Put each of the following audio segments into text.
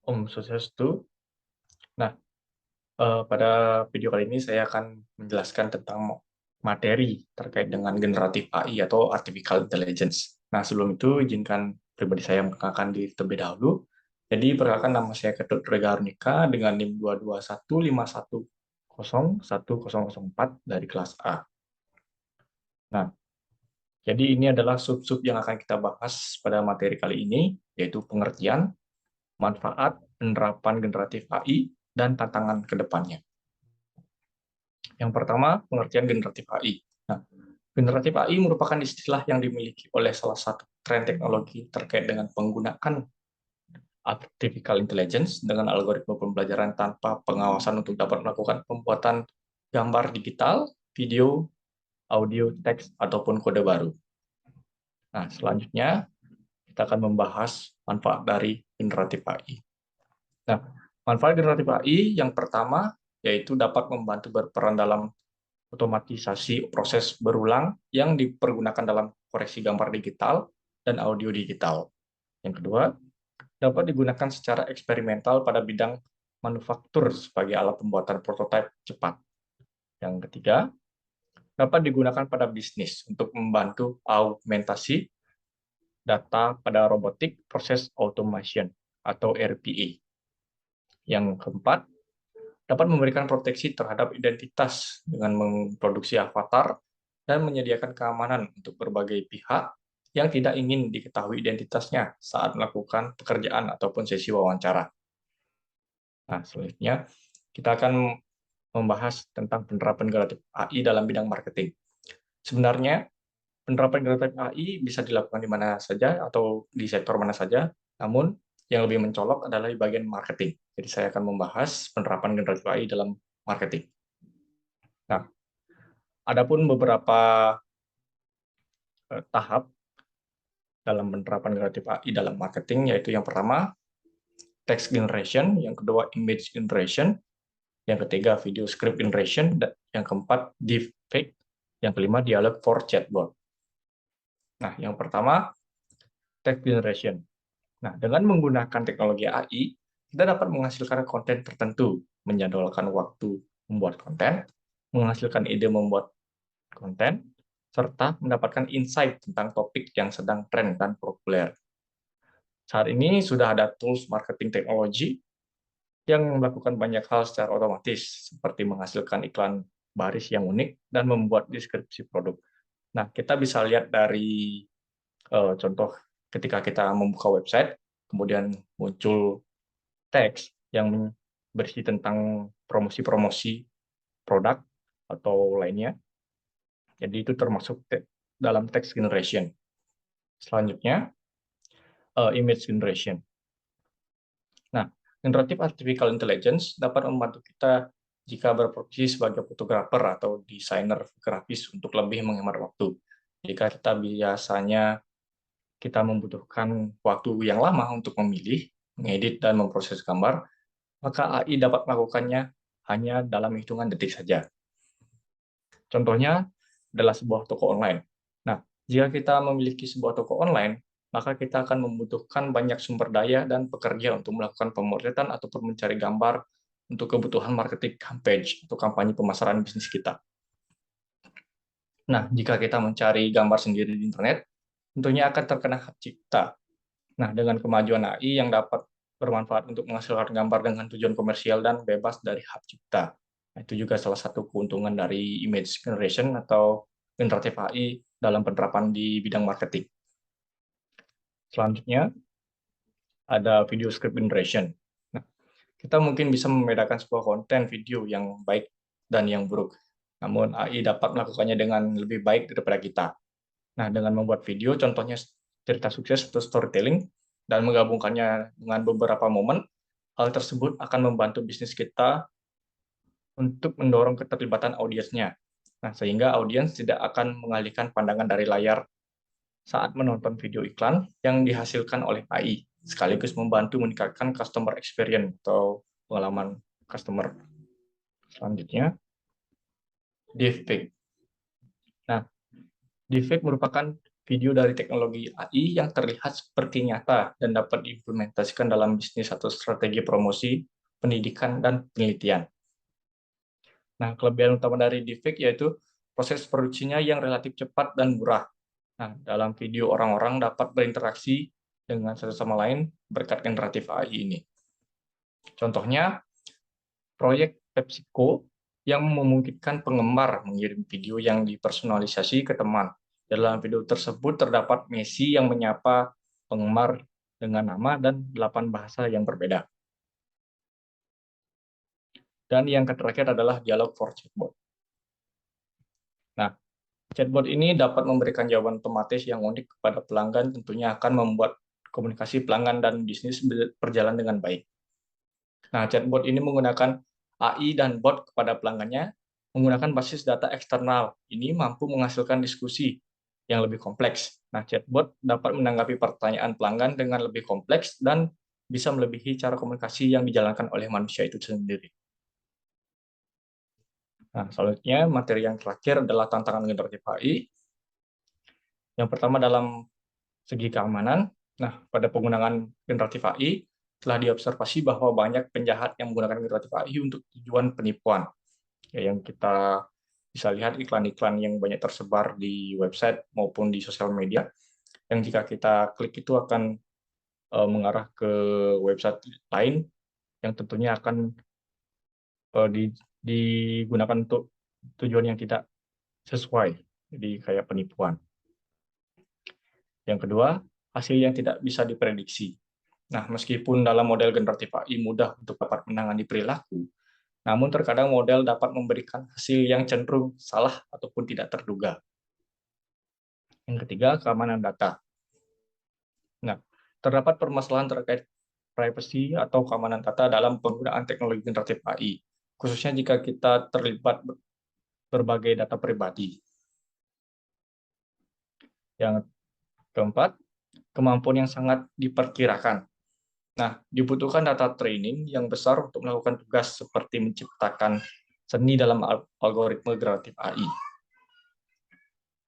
Om Swastiastu. Nah, pada video kali ini saya akan menjelaskan tentang materi terkait dengan generatif AI atau artificial intelligence. Nah, sebelum itu izinkan pribadi saya mengenalkan diri terlebih dahulu. Jadi, perkenalkan nama saya Ketut Rega Arnika dengan NIM 22151010004 dari kelas A. Nah, jadi ini adalah sub-sub yang akan kita bahas pada materi kali ini, yaitu pengertian, manfaat, penerapan generatif AI, dan tantangan ke depannya. Yang pertama, pengertian generatif AI. Nah, generatif AI merupakan istilah yang dimiliki oleh salah satu tren teknologi terkait dengan penggunaan artificial intelligence dengan algoritma pembelajaran tanpa pengawasan untuk dapat melakukan pembuatan gambar digital, video, audio, teks, ataupun kode baru. Nah, selanjutnya kita akan membahas manfaat dari generatif AI. Nah, manfaat generatif AI yang pertama yaitu dapat membantu berperan dalam otomatisasi proses berulang yang dipergunakan dalam koreksi gambar digital dan audio digital. Yang kedua, dapat digunakan secara eksperimental pada bidang manufaktur sebagai alat pembuatan prototipe cepat. Yang ketiga, dapat digunakan pada bisnis untuk membantu augmentasi data pada robotic process automation atau RPA. Yang keempat, dapat memberikan proteksi terhadap identitas dengan memproduksi avatar dan menyediakan keamanan untuk berbagai pihak yang tidak ingin diketahui identitasnya saat melakukan pekerjaan ataupun sesi wawancara. Nah, selanjutnya kita akan membahas tentang penerapan generatif AI dalam bidang marketing. Sebenarnya, penerapan generatif AI bisa dilakukan di mana saja atau di sektor mana saja, namun yang lebih mencolok adalah di bagian marketing. Jadi saya akan membahas penerapan generatif AI dalam marketing. Nah, adapun beberapa tahap dalam penerapan generatif AI dalam marketing, yaitu yang pertama, text generation, yang kedua, image generation, yang ketiga, video script generation, dan yang keempat, deepfake, yang kelima, dialog for chatbot. Nah, yang pertama, text generation. Nah, dengan menggunakan teknologi AI, kita dapat menghasilkan konten tertentu, menjadwalkan waktu membuat konten, menghasilkan ide membuat konten, serta mendapatkan insight tentang topik yang sedang tren dan populer. Saat ini sudah ada tools marketing teknologi yang melakukan banyak hal secara otomatis, seperti menghasilkan iklan baris yang unik dan membuat deskripsi produk. Nah, kita bisa lihat dari contoh ketika kita membuka website, kemudian muncul teks yang berisi tentang promosi-promosi produk atau lainnya. Jadi itu termasuk dalam text generation. Selanjutnya, image generation. Nah, generatif artificial intelligence dapat membantu kita jika berprofesi sebagai fotografer atau desainer grafis untuk lebih menghemat waktu. Jika kita membutuhkan waktu yang lama untuk memilih, mengedit, dan memproses gambar, maka AI dapat melakukannya hanya dalam hitungan detik saja. Contohnya adalah sebuah toko online. Nah, jika kita memiliki sebuah toko online, maka kita akan membutuhkan banyak sumber daya dan pekerja untuk melakukan pemotretan ataupun mencari gambar untuk kebutuhan marketing campaign atau kampanye pemasaran bisnis kita. Nah, jika kita mencari gambar sendiri di internet, tentunya akan terkena hak cipta. Nah, dengan kemajuan AI yang dapat bermanfaat untuk menghasilkan gambar dengan tujuan komersial dan bebas dari hak cipta. Nah, itu juga salah satu keuntungan dari image generation atau generatif AI dalam penerapan di bidang marketing. Selanjutnya, ada video script generation. Nah, kita mungkin bisa membedakan sebuah konten video yang baik dan yang buruk. Namun AI dapat melakukannya dengan lebih baik daripada kita. Nah, dengan membuat video, contohnya cerita sukses atau storytelling, dan menggabungkannya dengan beberapa momen, hal tersebut akan membantu bisnis kita untuk mendorong keterlibatan audiensnya. Nah, sehingga audiens tidak akan mengalihkan pandangan dari layar saat menonton video iklan yang dihasilkan oleh AI, sekaligus membantu meningkatkan customer experience atau pengalaman customer. Selanjutnya, deepfake. Nah, deepfake merupakan video dari teknologi AI yang terlihat seperti nyata dan dapat diimplementasikan dalam bisnis atau strategi promosi, pendidikan, dan penelitian. Nah, kelebihan utama dari deepfake yaitu proses produksinya yang relatif cepat dan murah. Nah, dalam video orang-orang dapat berinteraksi dengan satu sama lain berkat generatif AI ini. Contohnya, proyek PepsiCo yang memungkinkan penggemar mengirim video yang dipersonalisasi ke teman. Dalam video tersebut terdapat Messi yang menyapa penggemar dengan nama dan 8 bahasa yang berbeda. Dan yang terakhir adalah dialog for chatbot. Nah, chatbot ini dapat memberikan jawaban otomatis yang unik kepada pelanggan, tentunya akan membuat komunikasi pelanggan dan bisnis berjalan dengan baik. Nah, chatbot ini menggunakan AI dan bot kepada pelanggannya, menggunakan basis data eksternal. Ini mampu menghasilkan diskusi yang lebih kompleks. Nah, chatbot dapat menanggapi pertanyaan pelanggan dengan lebih kompleks dan bisa melebihi cara komunikasi yang dijalankan oleh manusia itu sendiri. Nah, selanjutnya materi yang terakhir adalah tantangan generatif AI. Yang pertama dalam segi keamanan. Nah, pada penggunaan generatif AI telah diobservasi bahwa banyak penjahat yang menggunakan generatif AI untuk tujuan penipuan. Ya, yang kita bisa lihat iklan-iklan yang banyak tersebar di website maupun di sosial media, yang jika kita klik itu akan mengarah ke website lain yang tentunya akan digunakan untuk tujuan yang tidak sesuai, jadi kayak penipuan. Yang kedua, hasil yang tidak bisa diprediksi. Nah, meskipun dalam model generatif AI mudah untuk dapat menangani perilaku, namun terkadang model dapat memberikan hasil yang cenderung salah ataupun tidak terduga. Yang ketiga, keamanan data. Nah, terdapat permasalahan terkait privacy atau keamanan data dalam penggunaan teknologi generatif AI, khususnya jika kita terlibat berbagai data pribadi. Yang keempat, kemampuan yang sangat diperkirakan. Nah, dibutuhkan data training yang besar untuk melakukan tugas seperti menciptakan seni dalam algoritma generatif AI.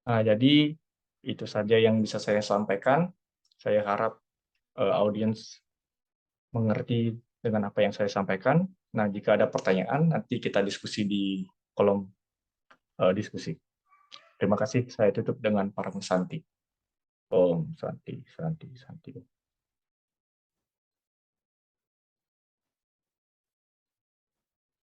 Nah, jadi itu saja yang bisa saya sampaikan. Saya harap audiens mengerti dengan apa yang saya sampaikan. Nah, jika ada pertanyaan, nanti kita diskusi di kolom diskusi. Terima kasih. Saya tutup dengan para Santi. Om Santi, Santi, Santi.